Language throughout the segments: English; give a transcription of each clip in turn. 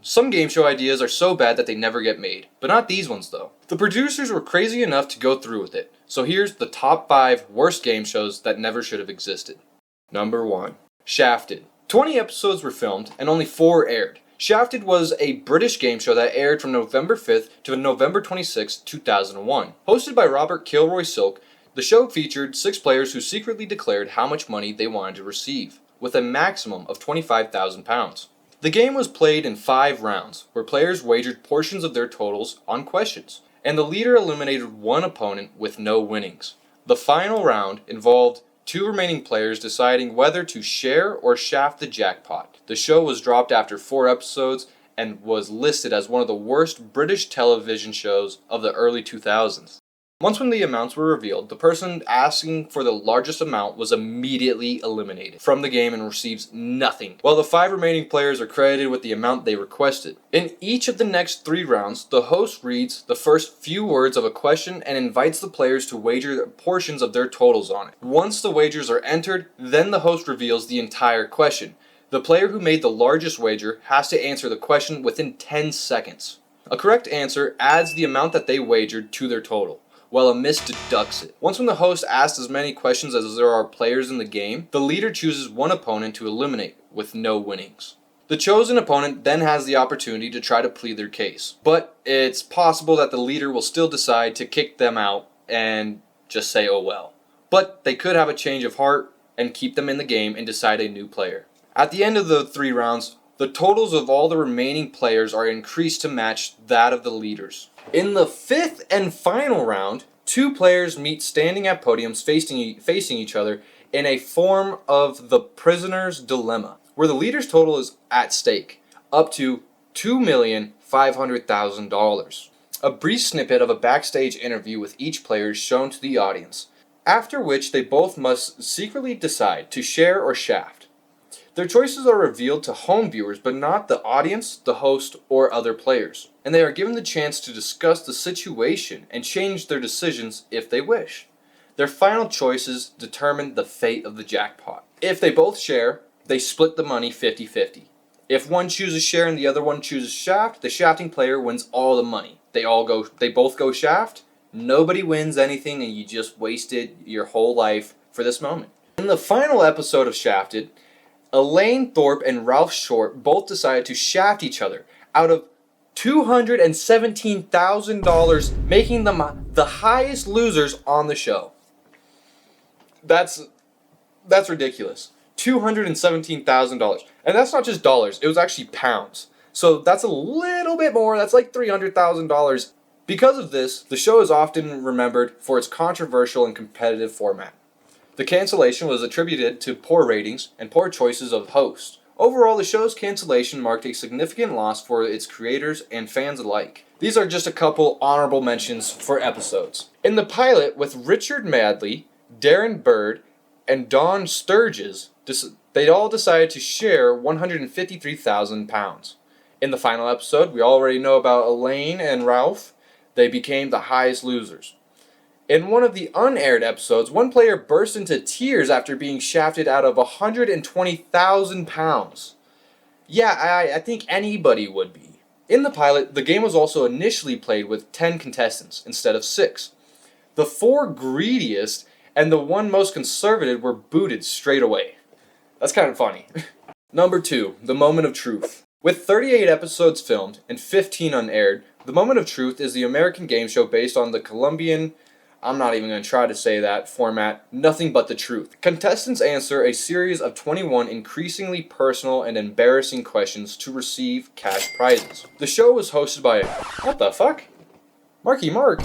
Some game show ideas are so bad that they never get made, but not these ones though. The producers were crazy enough to go through with it, so here's the top 5 worst game shows that never should have existed. Number 1. Shafted. 20 episodes were filmed and only 4 aired. Shafted was a British game show that aired from November 5th to November 26, 2001. Hosted by Robert Kilroy Silk, the show featured 6 players who secretly declared how much money they wanted to receive, with a maximum of £25,000. The game was played in 5 rounds, where players wagered portions of their totals on questions, and the leader eliminated one opponent with no winnings. The final round involved 2 remaining players deciding whether to share or shaft the jackpot. The show was dropped after 4 episodes and was listed as one of the worst British television shows of the early 2000s. Once when the amounts were revealed, the person asking for the largest amount was immediately eliminated from the game and receives nothing, while the 5 remaining players are credited with the amount they requested. In each of the next 3 rounds, the host reads the first few words of a question and invites the players to wager portions of their totals on it. Once the wagers are entered, then the host reveals the entire question. The player who made the largest wager has to answer the question within 10 seconds. A correct answer adds the amount that they wagered to their total, while a miss deducts it. Once when the host asks as many questions as there are players in the game, the leader chooses one opponent to eliminate, with no winnings. The chosen opponent then has the opportunity to try to plead their case, but it's possible that the leader will still decide to kick them out and just say oh well. But they could have a change of heart and keep them in the game and decide a new player. At the end of the 3 rounds, the totals of all the remaining players are increased to match that of the leaders. In the 5th and final round, 2 players meet standing at podiums facing each other in a form of the prisoner's dilemma, where the leader's total is at stake, up to $2,500,000. A brief snippet of a backstage interview with each player is shown to the audience, after which they both must secretly decide to share or shaft. Their choices are revealed to home viewers, but not the audience, the host, or other players, and they are given the chance to discuss the situation and change their decisions if they wish. Their final choices determine the fate of the jackpot. If they both share, they split the money 50-50. If one chooses share and the other one chooses shaft, the shafting player wins all the money. They both go shaft, nobody wins anything, and you just wasted your whole life for this moment. In the final episode of Shafted, Elaine Thorpe and Ralph Short both decided to shaft each other out of $217,000, making them the highest losers on the show. That's ridiculous. $217,000. And that's not just dollars, it was actually pounds. So that's a little bit more, that's like $300,000. Because of this, the show is often remembered for its controversial and competitive format. The cancellation was attributed to poor ratings and poor choices of hosts. Overall, the show's cancellation marked a significant loss for its creators and fans alike. These are just a couple honorable mentions for episodes. In the pilot, with Richard Madley, Darren Bird, and Dawn Sturges, they all decided to share £153,000. In the final episode, we already know about Elaine and Ralph. They became the highest losers. In one of the unaired episodes, one player burst into tears after being shafted out of £120,000. Yeah, I think anybody would be. In the pilot, the game was also initially played with 10 contestants instead of 6. The 4 greediest and the one most conservative were booted straight away. That's kind of funny. Number 2, The Moment of Truth. With 38 episodes filmed and 15 unaired, The Moment of Truth is the American game show based on the Colombian, I'm not even going to try to say that format, Nothing But the Truth. Contestants answer a series of 21 increasingly personal and embarrassing questions to receive cash prizes. The show was hosted by, what the fuck? Marky Mark?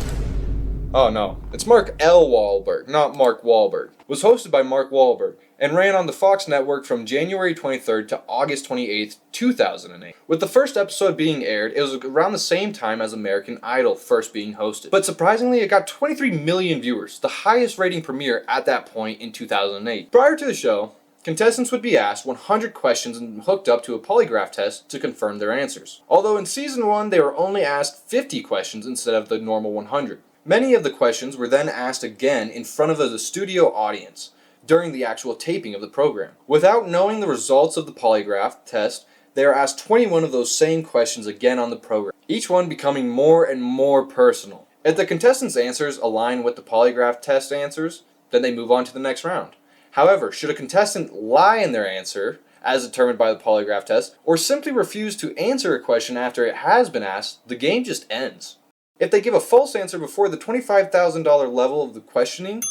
Oh no, it's Mark L. Wahlberg, not Mark Wahlberg. Was hosted by Mark Wahlberg and ran on the Fox network from January 23rd to August 28th, 2008. With the first episode being aired, it was around the same time as American Idol first being hosted. But surprisingly, it got 23 million viewers, the highest rating premiere at that point in 2008. Prior to the show, contestants would be asked 100 questions and hooked up to a polygraph test to confirm their answers. Although in Season 1, they were only asked 50 questions instead of the normal 100. Many of the questions were then asked again in front of the studio audience during the actual taping of the program. Without knowing the results of the polygraph test, They are asked 21 of those same questions again on the program, each one becoming more and more personal. If the contestants' answers align with the polygraph test answers, then they move on to the next round. However, should a contestant lie in their answer, as determined by the polygraph test, or simply refuse to answer a question after it has been asked, the game just ends. If they give a false answer before the $25,000 level of the questioning,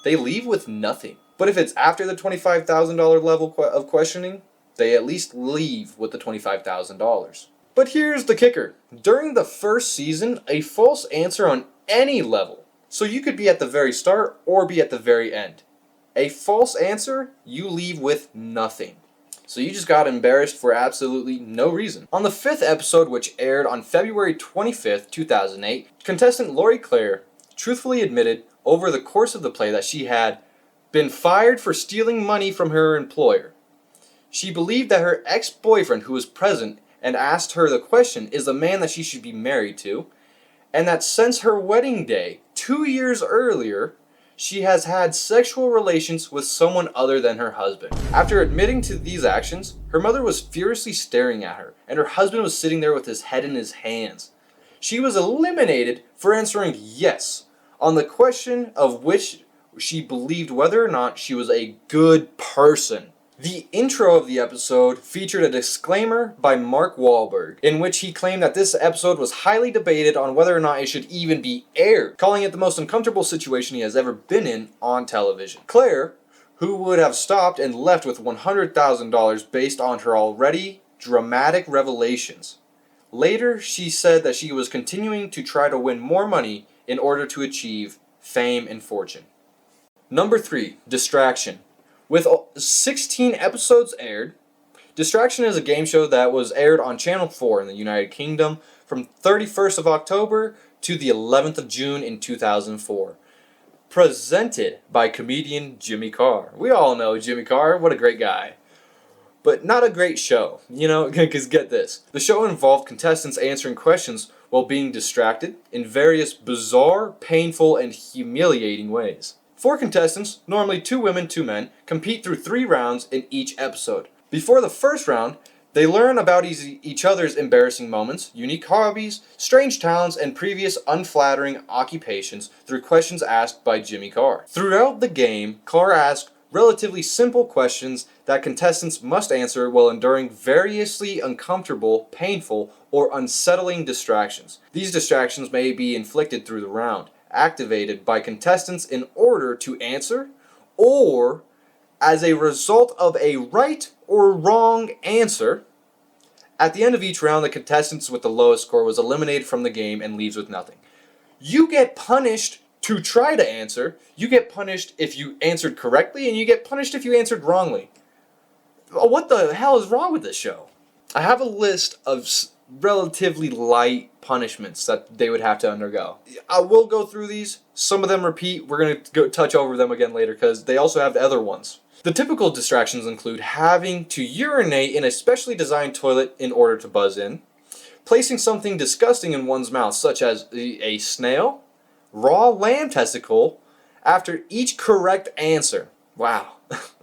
they leave with nothing. But if it's after the $25,000 level of questioning, they at least leave with the $25,000. But here's the kicker. During the first season, a false answer on any level, so you could be at the very start or be at the very end. A false answer, you leave with nothing. So you just got embarrassed for absolutely no reason. On the 5th episode, which aired on February 25th, 2008, contestant Lori Claire truthfully admitted over the course of the play that she had been fired for stealing money from her employer. She believed that her ex-boyfriend, who was present and asked her the question, is the man that she should be married to, and that since her wedding day, 2 years earlier, she has had sexual relations with someone other than her husband. After admitting to these actions, her mother was furiously staring at her, and her husband was sitting there with his head in his hands. She was eliminated for answering yes on the question of which she believed whether or not she was a good person. The intro of the episode featured a disclaimer by Mark Wahlberg, in which he claimed that this episode was highly debated on whether or not it should even be aired, calling it the most uncomfortable situation he has ever been in on television. Claire, who would have stopped and left with $100,000 based on her already dramatic revelations. Later, she said that she was continuing to try to win more money in order to achieve fame and fortune. Number 3, distraction. With 16 episodes aired, Distraction is a game show that was aired on Channel 4 in the United Kingdom from 31st of October to the 11th of June in 2004. Presented by comedian Jimmy Carr. We all know Jimmy Carr, what a great guy. But not a great show, because get this. The show involved contestants answering questions while being distracted in various bizarre, painful, and humiliating ways. 4 contestants, normally 2 women, 2 men, compete through 3 rounds in each episode. Before the first round, they learn about each other's embarrassing moments, unique hobbies, strange talents, and previous unflattering occupations through questions asked by Jimmy Carr. Throughout the game, Carr asks relatively simple questions that contestants must answer while enduring variously uncomfortable, painful, or unsettling distractions. These distractions may be inflicted through the round, activated by contestants in order to answer, or as a result of a right or wrong answer. At the end of each round, the contestants with the lowest score was eliminated from the game and leaves with nothing. You get punished to try to answer, you get punished if you answered correctly, and you get punished if you answered wrongly. What the hell is wrong with this show? I have a list of relatively light punishments that they would have to undergo. I will go through these. Some of them repeat. We're going to go touch over them again later because they also have other ones. The typical distractions include having to urinate in a specially designed toilet in order to buzz in, placing something disgusting in one's mouth such as a snail, raw lamb testicle, after each correct answer. Wow.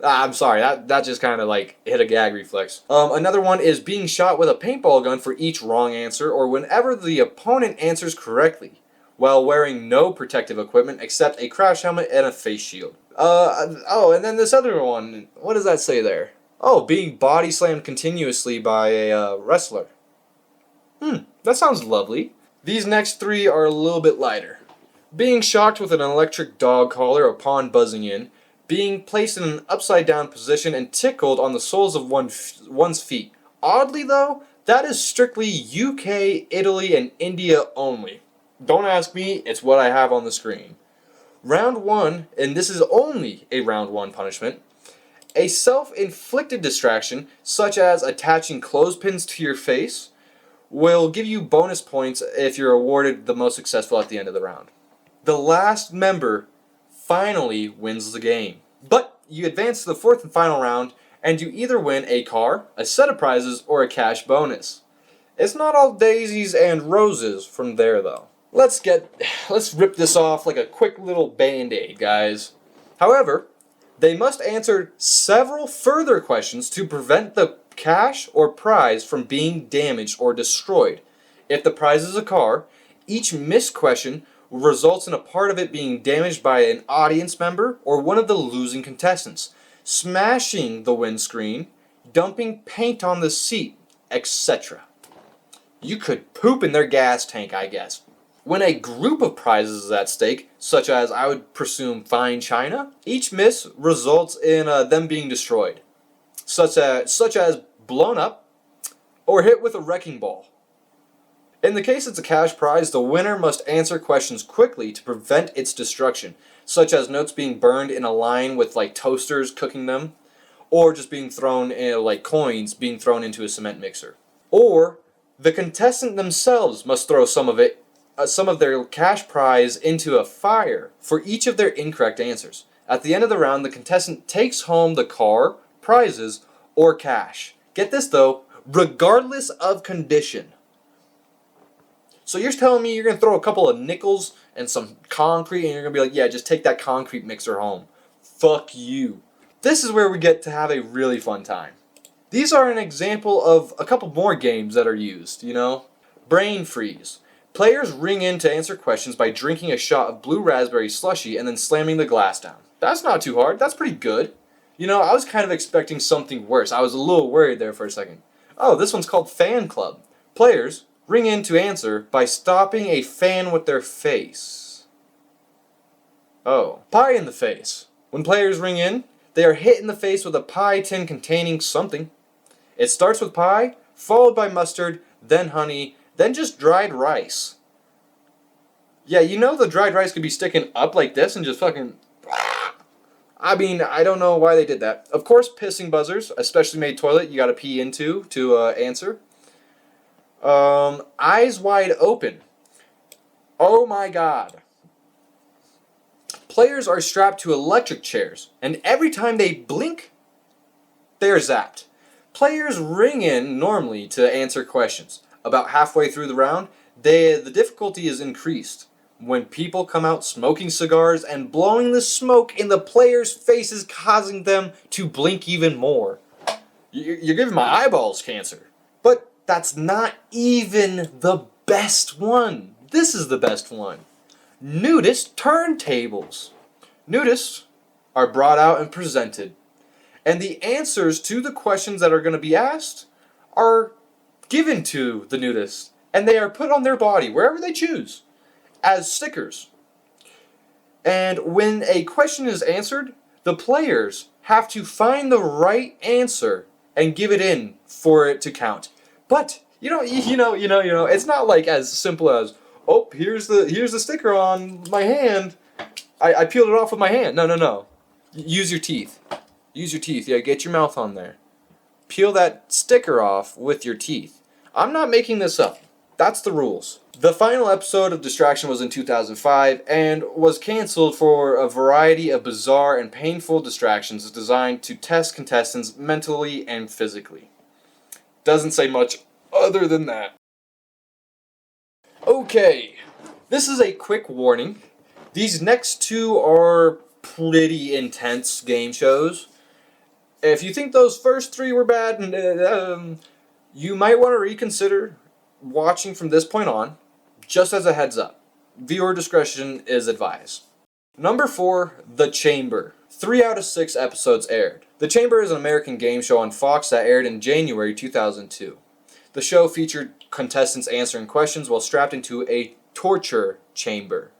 I'm sorry, that just kind of like hit a gag reflex. Another one is being shot with a paintball gun for each wrong answer or whenever the opponent answers correctly, while wearing no protective equipment except a crash helmet and a face shield. And then this other one, what does that say there? Oh, being body slammed continuously by a wrestler. That sounds lovely. These next 3 are a little bit lighter. Being shocked with an electric dog collar upon buzzing in, being placed in an upside-down position and tickled on the soles of one's feet. Oddly, though, that is strictly UK, Italy, and India only. Don't ask me, it's what I have on the screen. Round 1, and this is only a round 1 punishment, a self-inflicted distraction, such as attaching clothespins to your face, will give you bonus points if you're awarded the most successful at the end of the round. The last member finally wins the game. But you advance to the 4th and final round, and you either win a car, a set of prizes, or a cash bonus. It's not all daisies and roses from there, though. Let's rip this off like a quick little band-aid, guys. However, they must answer several further questions to prevent the cash or prize from being damaged or destroyed. If the prize is a car, each missed question results in a part of it being damaged by an audience member or one of the losing contestants, smashing the windscreen, dumping paint on the seat, etc. You could poop in their gas tank, I guess. When a group of prizes is at stake, such as I would presume fine china, each miss results in them being destroyed, such as blown up or hit with a wrecking ball. In the case it's a cash prize, the winner must answer questions quickly to prevent its destruction, such as notes being burned in a line with like toasters cooking them, or just being thrown in, like coins being thrown into a cement mixer. Or the contestant themselves must throw some of their cash prize into a fire for each of their incorrect answers. At the end of the round, the contestant takes home the car, prizes, or cash. Get this though, regardless of condition. So you're telling me you're going to throw a couple of nickels and some concrete and you're going to be like, yeah, just take that concrete mixer home. Fuck you. This is where we get to have a really fun time. These are an example of a couple more games that are used, Brain freeze. Players ring in to answer questions by drinking a shot of blue raspberry slushy and then slamming the glass down. That's not too hard. That's pretty good. I was kind of expecting something worse. I was a little worried there for a second. Oh, this one's called Fan Club. Players ring in to answer by stopping a fan with their face. Oh. Pie in the face. When players ring in, they are hit in the face with a pie tin containing something. It starts with pie, followed by mustard, then honey, then just dried rice. Yeah, the dried rice could be sticking up like this and just fucking... I mean, I don't know why they did that. Of course, pissing buzzers, a specially made toilet you gotta pee into to answer. Eyes wide open. Oh my god. Players are strapped to electric chairs, and every time they blink, they are zapped. Players ring in normally to answer questions. About halfway through the round, the difficulty is increased when people come out smoking cigars and blowing the smoke in the players' faces, causing them to blink even more. You're giving my eyeballs cancer. But that's not even the best one. This is the best one. Nudist turntables. Nudists are brought out and presented. And the answers to the questions that are going to be asked are given to the nudists. And they are put on their body, wherever they choose, as stickers. And when a question is answered, the players have to find the right answer and give it in for it to count. But it's not like as simple as, oh, here's the sticker on my hand. I peeled it off with my hand. No. Use your teeth. Use your teeth. Yeah, get your mouth on there. Peel that sticker off with your teeth. I'm not making this up. That's the rules. The final episode of Distraction was in 2005 and was canceled for a variety of bizarre and painful distractions designed to test contestants mentally and physically. Doesn't say much other than that. Okay, this is a quick warning. These next two are pretty intense game shows. If you think those first three were bad, you might want to reconsider watching from this point on, just as a heads up. Viewer discretion is advised. Number 4, The Chamber. 3 out of 6 episodes aired. The Chamber is an American game show on Fox that aired in January 2002. The show featured contestants answering questions while strapped into a torture chamber,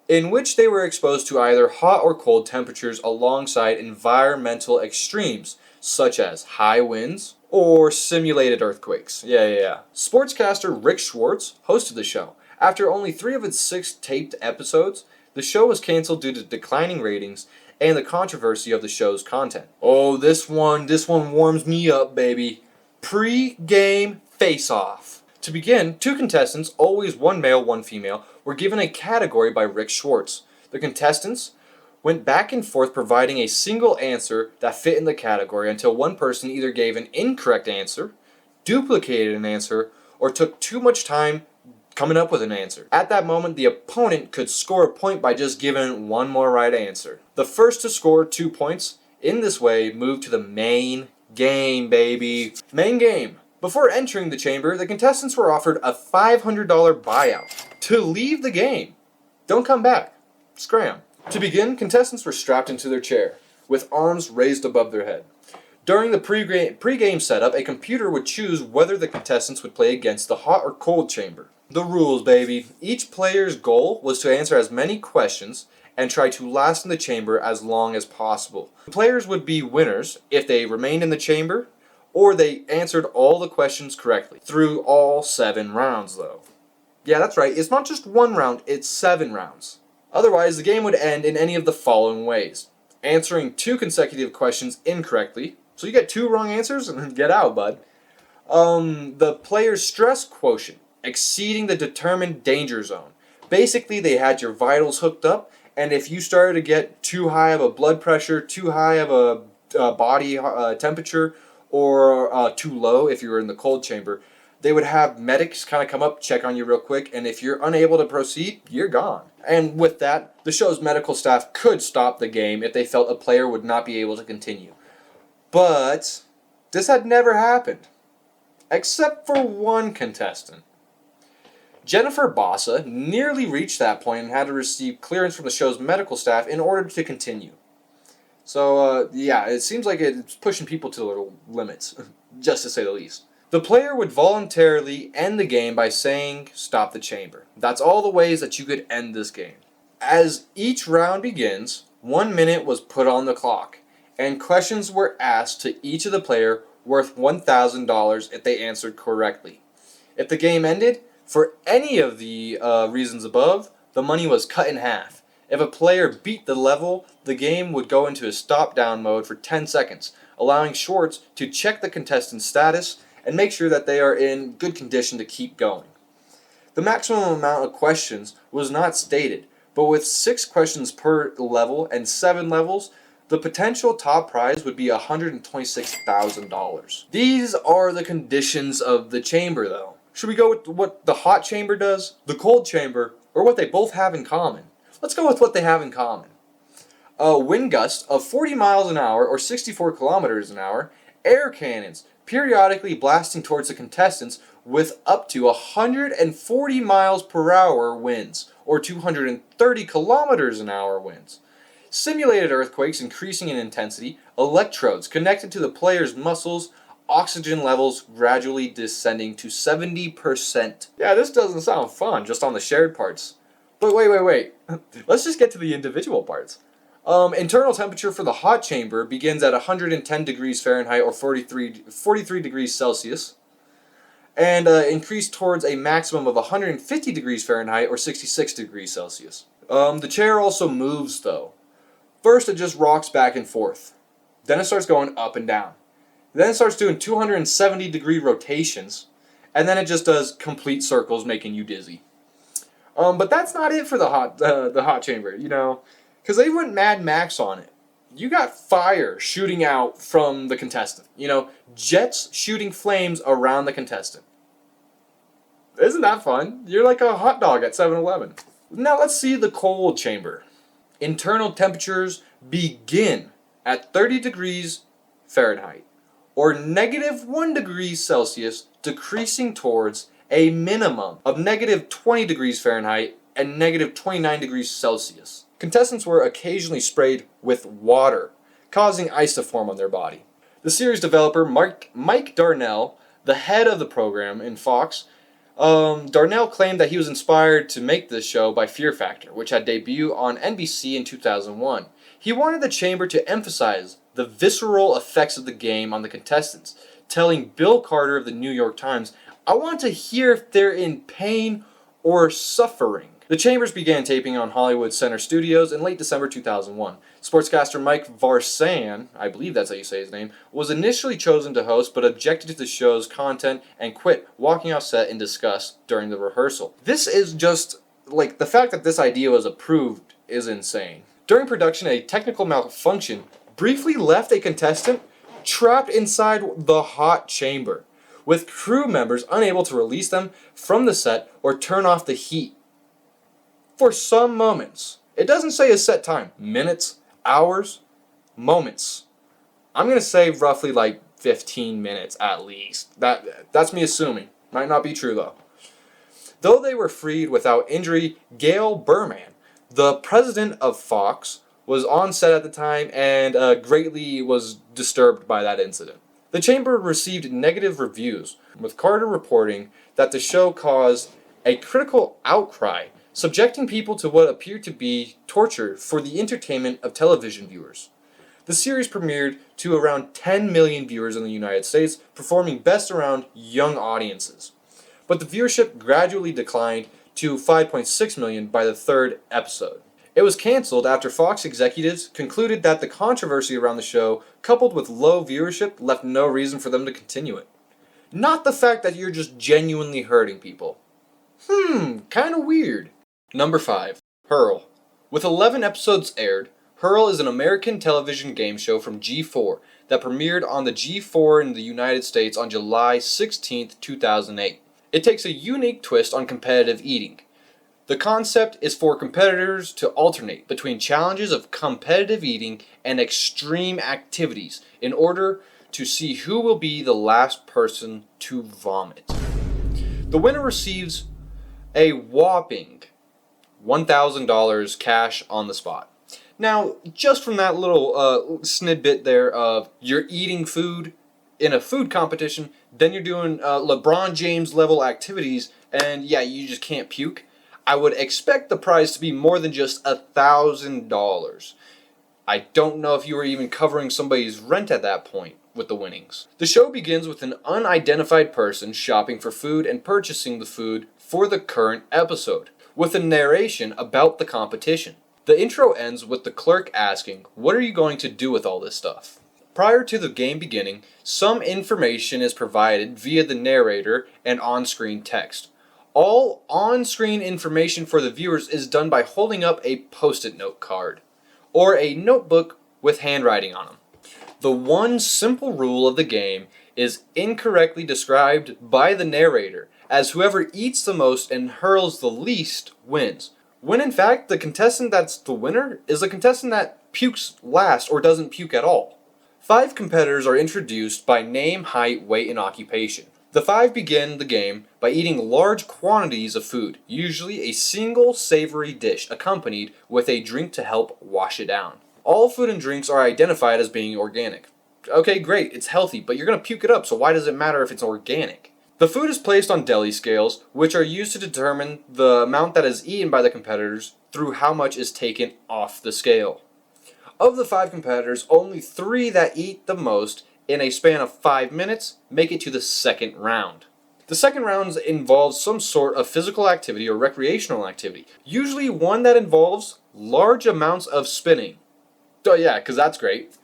in which they were exposed to either hot or cold temperatures alongside environmental extremes, such as high winds or simulated earthquakes. Yeah. Sportscaster Rick Schwartz hosted the show. After only 3 of its 6 taped episodes, the show was canceled due to declining ratings and the controversy of the show's content. Oh, this one warms me up, baby. Pre-game face-off. To begin, 2 contestants, always one male, one female, were given a category by Rick Schwartz. The contestants went back and forth providing a single answer that fit in the category until one person either gave an incorrect answer, duplicated an answer, or took too much time coming up with an answer. At that moment, the opponent could score a point by just giving one more right answer. The first to score 2 points in this way moved to the main Game, baby. Main game. Before entering the chamber, the contestants were offered a $500 buyout to leave the game. Don't come back. Scram. To begin, contestants were strapped into their chair, with arms raised above their head. During the pre-game setup, a computer would choose whether the contestants would play against the hot or cold chamber. The rules, baby. Each player's goal was to answer as many questions and try to last in the chamber as long as possible. The players would be winners if they remained in the chamber, or they answered all the questions correctly. Through all 7 rounds, though. Yeah, that's right. It's not just 1 round, it's 7 rounds. Otherwise, the game would end in any of the following ways. Answering 2 consecutive questions incorrectly. So you get 2 wrong answers and get out, bud. The player's stress quotient exceeding the determined danger zone. Basically, they had your vitals hooked up, and if you started to get too high of a blood pressure, too high of a body temperature, or too low if you were in the cold chamber, they would have medics kind of come up, check on you real quick, and if you're unable to proceed, you're gone. And with that, the show's medical staff could stop the game if they felt a player would not be able to continue. But this had never happened, except for one contestant. Jennifer Bossa nearly reached that point and had to receive clearance from the show's medical staff in order to continue. So, yeah, it seems like it's pushing people to their limits, just to say the least. The player would voluntarily end the game by saying, "Stop the chamber." That's all the ways that you could end this game. As each round begins, 1 minute was put on the clock, and questions were asked to each of the player worth $1,000 if they answered correctly. If the game ended, for any of the reasons above, the money was cut in half. If a player beat the level, the game would go into a stop-down mode for 10 seconds, allowing Schwartz to check the contestant's status and make sure that they are in good condition to keep going. The maximum amount of questions was not stated, but with 6 questions per level and 7 levels, the potential top prize would be $126,000. These are the conditions of the chamber, though. Should we go with what the hot chamber does, the cold chamber, or what they both have in common? Let's go with what they have in common. A wind gust of 40 miles an hour or 64 kilometers an hour, air cannons periodically blasting towards the contestants with up to 140 miles per hour winds or 230 kilometers an hour winds. Simulated earthquakes increasing in intensity, electrodes connected to the player's muscles, oxygen levels gradually descending to 70%. Yeah, this doesn't sound fun just on the shared parts. But wait. Let's just get to the individual parts. Internal temperature for the hot chamber begins at 110 degrees Fahrenheit or 43 degrees Celsius, and increased towards a maximum of 150 degrees Fahrenheit or 66 degrees Celsius. The chair also moves, though. First, it just rocks back and forth. Then it starts going up and down. Then it starts doing 270-degree rotations, and then it just does complete circles, making you dizzy. But that's not it for the hot chamber, you know, because they went Mad Max on it. You got fire shooting out from the contestant, you know, jets shooting flames around the contestant. Isn't that fun? You're like a hot dog at 7-Eleven. Now let's see the cold chamber. Internal temperatures begin at 30 degrees Fahrenheit or -1 degree Celsius, decreasing towards a minimum of -20 degrees Fahrenheit and -29 degrees Celsius. Contestants were occasionally sprayed with water, causing ice to form on their body. The series developer Mike Darnell, the head of the program in Fox, Darnell claimed that he was inspired to make this show by Fear Factor, which had debuted on NBC in 2001. He wanted the chamber to emphasize the visceral effects of the game on the contestants, telling Bill Carter of the New York Times, "I want to hear if they're in pain or suffering." The chambers began taping on Hollywood Center Studios in late December 2001. Sportscaster Mike Varsan, I believe that's how you say his name, was initially chosen to host but objected to the show's content and quit, walking off set in disgust during the rehearsal. This is just, like, the fact that this idea was approved is insane. During production, a technical malfunction briefly left a contestant trapped inside the hot chamber, with crew members unable to release them from the set or turn off the heat. For some moments. It doesn't say a set time. Minutes, hours, moments. I'm going to say roughly like 15 minutes at least. That's me assuming. Might not be true though. Though they were freed without injury, Gail Berman, the president of Fox, was on set at the time and greatly was disturbed by that incident. The chamber received negative reviews, with Carter reporting that the show caused a critical outcry, subjecting people to what appeared to be torture for the entertainment of television viewers. The series premiered to around 10 million viewers in the United States, performing best around young audiences. But the viewership gradually declined to 5.6 million by the third episode. It was canceled after Fox executives concluded that the controversy around the show, coupled with low viewership, left no reason for them to continue it. Not the fact that you're just genuinely hurting people. Kinda weird. Number 5. Hurl. With 11 episodes aired, Hurl is an American television game show from G4 that premiered on the G4 in the United States on July 16, 2008. It takes a unique twist on competitive eating. The concept is for competitors to alternate between challenges of competitive eating and extreme activities in order to see who will be the last person to vomit. The winner receives a whopping $1,000 cash on the spot. Now, just from that little snidbit there of you're eating food in a food competition, then you're doing LeBron James level activities, and yeah, you just can't puke. I would expect the prize to be more than just $1,000. I don't know if you were even covering somebody's rent at that point with the winnings. The show begins with an unidentified person shopping for food and purchasing the food for the current episode, with a narration about the competition. The intro ends with the clerk asking, "What are you going to do with all this stuff?" Prior to the game beginning, some information is provided via the narrator and on-screen text. All on-screen information for the viewers is done by holding up a post-it note card, or a notebook with handwriting on them. The one simple rule of the game is incorrectly described by the narrator, as whoever eats the most and hurls the least wins. When in fact, the contestant that's the winner is the contestant that pukes last or doesn't puke at all. 5 competitors are introduced by name, height, weight, and occupation. The 5 begin the game by eating large quantities of food, usually a single savory dish accompanied with a drink to help wash it down. All food and drinks are identified as being organic. Okay, great, it's healthy, but you're going to puke it up, so why does it matter if it's organic? The food is placed on deli scales, which are used to determine the amount that is eaten by the competitors through how much is taken off the scale. Of the 5 competitors, only 3 that eat the most in a span of 5 minutes make it to the second round. The second round involves some sort of physical activity or recreational activity, usually one that involves large amounts of spinning. Oh yeah, because that's great.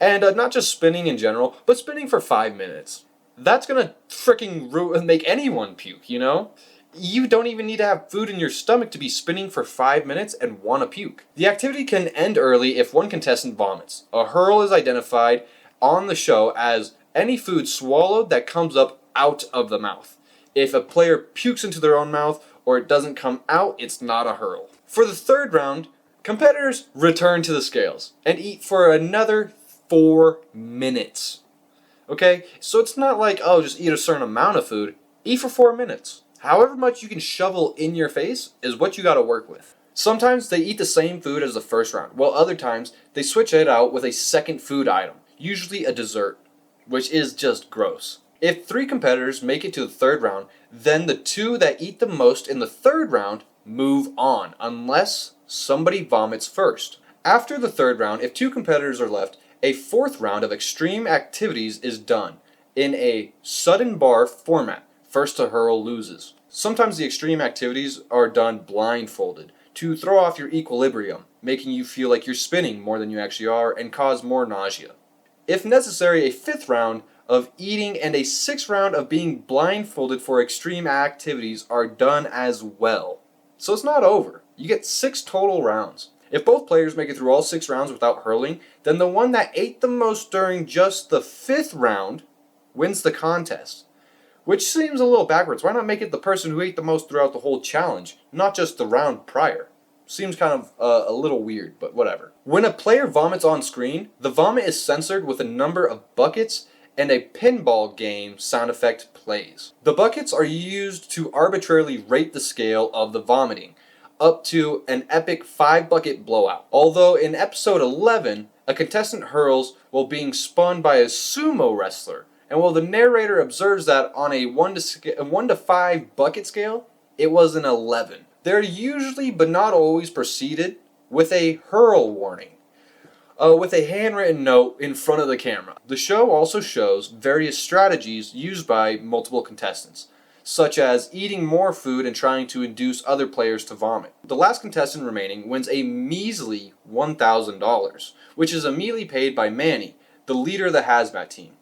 And not just spinning in general, but spinning for 5 minutes. That's gonna freaking make anyone puke, you know? You don't even need to have food in your stomach to be spinning for 5 minutes and want to puke. The activity can end early if one contestant vomits. A hurl is identified on the show as any food swallowed that comes up out of the mouth. If a player pukes into their own mouth or it doesn't come out, it's not a hurl. For the third round, competitors return to the scales and eat for another 4 minutes. Okay, so it's not like, oh, just eat a certain amount of food. Eat for 4 minutes. However much you can shovel in your face is what you gotta work with. Sometimes they eat the same food as the first round, while other times they switch it out with a second food item, usually a dessert, which is just gross. If 3 competitors make it to the third round, then the 2 that eat the most in the third round move on, unless somebody vomits first. After the third round, if 2 competitors are left, a 4th round of extreme activities is done in a sudden bar format. First to hurl loses. Sometimes the extreme activities are done blindfolded to throw off your equilibrium, making you feel like you're spinning more than you actually are and cause more nausea. If necessary, a 5th round of eating and a 6th round of being blindfolded for extreme activities are done as well. So it's not over. You get 6 total rounds. If both players make it through all 6 rounds without hurling, then the one that ate the most during just the 5th round wins the contest. Which seems a little backwards. Why not make it the person who ate the most throughout the whole challenge, not just the round prior? Seems kind of a little weird, but whatever. When a player vomits on screen, the vomit is censored with a number of buckets and a pinball game sound effect plays. The buckets are used to arbitrarily rate the scale of the vomiting, up to an epic 5-bucket blowout. Although in episode 11, a contestant hurls while being spun by a sumo wrestler, and while the narrator observes that on a 1 to 5 bucket scale, it was an 11. They're usually, but not always, preceded with a hurl warning, with a handwritten note in front of the camera. The show also shows various strategies used by multiple contestants, such as eating more food and trying to induce other players to vomit. The last contestant remaining wins a measly $1,000, which is immediately paid by Manny, the leader of the hazmat team.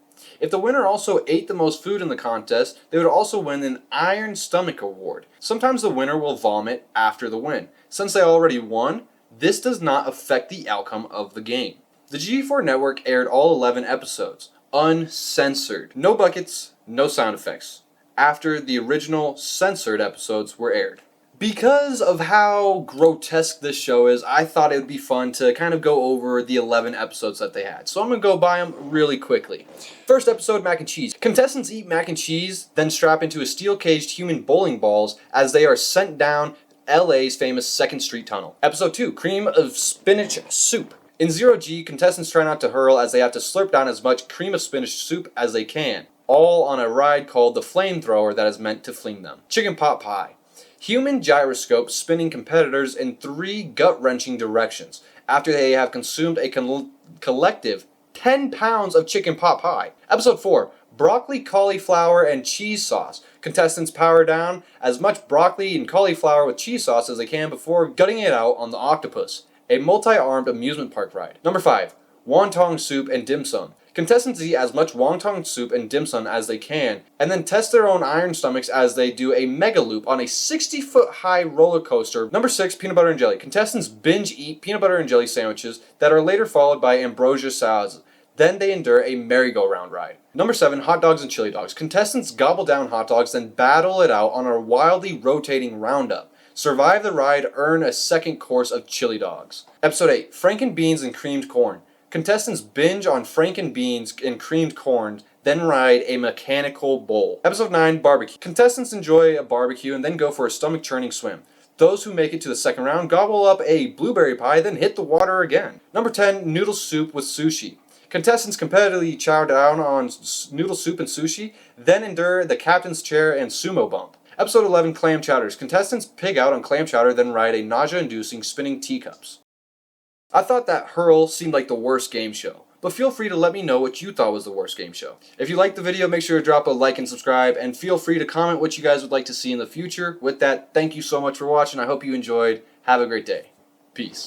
If the winner also ate the most food in the contest, they would also win an Iron Stomach Award. Sometimes the winner will vomit after the win. Since they already won, this does not affect the outcome of the game. The G4 network aired all 11 episodes, uncensored. No buckets, no sound effects, after the original censored episodes were aired. Because of how grotesque this show is, I thought it would be fun to kind of go over the 11 episodes that they had. So I'm going to go by them really quickly. First episode, mac and cheese. Contestants eat mac and cheese, then strap into a steel-caged human bowling balls as they are sent down LA's famous 2nd Street Tunnel. Episode 2, cream of spinach soup. In 0G, contestants try not to hurl as they have to slurp down as much cream of spinach soup as they can, all on a ride called the flamethrower that is meant to fling them. Chicken pot pie. Human gyroscope spinning competitors in 3 gut-wrenching directions after they have consumed a collective 10 pounds of chicken pot pie. Episode 4, broccoli, cauliflower, and cheese sauce. Contestants power down as much broccoli and cauliflower with cheese sauce as they can before gutting it out on the octopus, a multi-armed amusement park ride. Number 5, wonton soup and dim sum. Contestants eat as much wonton soup and dim sum as they can, and then test their own iron stomachs as they do a mega loop on a 60-foot high roller coaster. Number 6, peanut butter and jelly. Contestants binge eat peanut butter and jelly sandwiches that are later followed by ambrosia salads. Then they endure a merry-go-round ride. Number 7, hot dogs and chili dogs. Contestants gobble down hot dogs, then battle it out on a wildly rotating roundup. Survive the ride, earn a second course of chili dogs. Episode 8, franken beans and creamed corn. Contestants binge on franken beans and creamed corn, then ride a mechanical bull. Episode 9, barbecue. Contestants enjoy a barbecue and then go for a stomach-churning swim. Those who make it to the second round gobble up a blueberry pie, then hit the water again. Number 10, noodle soup with sushi. Contestants competitively chow down on noodle soup and sushi, then endure the captain's chair and sumo bump. Episode 11, clam chowders. Contestants pig out on clam chowder, then ride a nausea-inducing spinning teacups. I thought that Hurl seemed like the worst game show, but feel free to let me know what you thought was the worst game show. If you liked the video, make sure to drop a like and subscribe, and feel free to comment what you guys would like to see in the future. With that, thank you so much for watching. I hope you enjoyed. Have a great day. Peace.